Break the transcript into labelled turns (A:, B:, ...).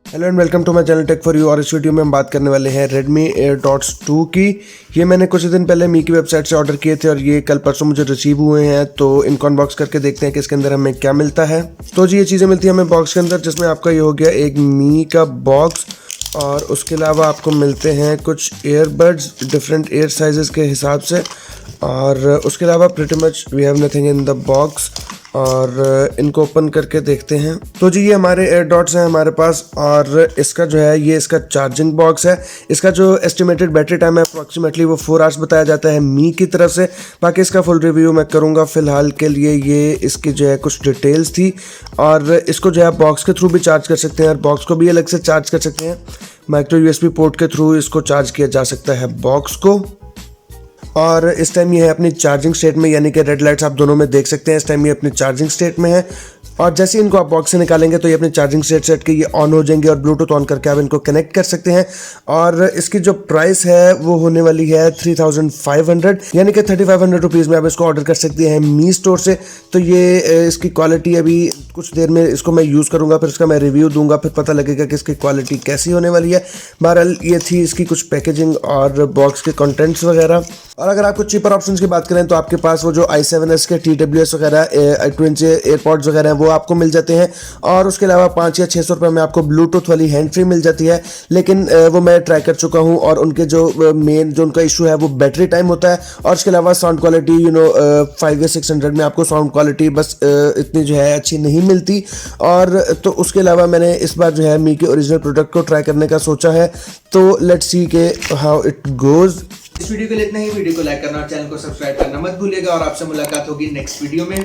A: Hello and welcome to my channel tech for you. और इस video में हम बात करने वाले हैं Redmi Airdots 2 की। ये मैंने कुछ दिन पहले मी की वेबसाइट से ऑर्डर किए थे और ये कल परसों मुझे रिसीव हुए हैं। तो इनको अनबॉक्स करके देखते हैं कि इसके अंदर हमें क्या मिलता है। तो जी ये चीज़ें मिलती हैं हमें बॉक्स के अंदर, जिसमें आपका ये हो गया एक मी का बॉक्स और उसके अलावा आपको मिलते हैं कुछ ईयरबड्स डिफरेंट ईयर साइजेस के हिसाब से। और उसके अलावा pretty much we have nothing in the box. और इनको ओपन करके देखते हैं। तो जी ये हमारे एयरडॉट्स हैं हमारे पास। और इसका जो है ये इसका चार्जिंग बॉक्स है। इसका जो एस्टिमेटेड बैटरी टाइम है अप्रॉक्सीमेटली वो 4 आवर्स बताया जाता है मी की तरफ से। बाकी इसका फुल रिव्यू मैं करूँगा। फिलहाल के लिए ये इसकी जो है कुछ डिटेल्स थी। और इसको जो है बॉक्स के थ्रू भी चार्ज कर सकते हैं और बॉक्स को भी अलग से चार्ज कर सकते हैं। माइक्रो यूएसबी पोर्ट के थ्रू इसको चार्ज किया जा सकता है बॉक्स को। और इस टाइम ये है अपनी चार्जिंग स्टेट में, यानी कि रेड लाइट्स आप दोनों में देख सकते हैं। इस टाइम ये अपनी चार्जिंग स्टेट में है। और जैसे ही इनको आप बॉक्स से निकालेंगे तो ये अपनी चार्जिंग स्टेट सेट के ये ऑन हो जाएंगे और ब्लूटूथ ऑन करके आप इनको कनेक्ट कर सकते हैं। और इसकी जो प्राइस है वो होने वाली है 3500, यानी कि 3500 रुपीज़ में आप इसको ऑर्डर कर सकते हैं मी स्टोर से। तो ये इसकी क्वालिटी अभी कुछ देर में इसको मैं यूज़ करूँगा, फिर इसका मैं रिव्यू दूंगा, फिर पता लगेगा कि इसकी क्वालिटी कैसी होने वाली है। बहरहाल ये थी इसकी कुछ पैकेजिंग और बॉक्स के कंटेंट्स वगैरह। और अगर आपको चीपर ऑप्शंस की बात करें तो आपके पास वो जो i7s के TWS वगैरह ट्विंस एयरपॉड्स वगैरह हैं वो आपको मिल जाते हैं। और उसके अलावा 500 या 600 रुपये में आपको ब्लूटूथ वाली हैंड फ्री मिल जाती है। लेकिन वो मैं ट्राई कर चुका हूँ और उनके जो मेन जो उनका इशू है वो बैटरी टाइम होता है। और उसके अलावा साउंड क्वालिटी 5 या 600 में आपको साउंड क्वालिटी बस इतनी जो है अच्छी नहीं मिलती। और तो उसके अलावा मैंने इस बार जो है मी के ओरिजिनल प्रोडक्ट को ट्राई करने का सोचा है। तो लेट्स सी के हाउ इट गोज़।
B: इस वीडियो के लिए इतना ही। वीडियो को लाइक करना और चैनल को सब्सक्राइब करना मत भूलिएगा और आपसे मुलाकात होगी नेक्स्ट वीडियो में।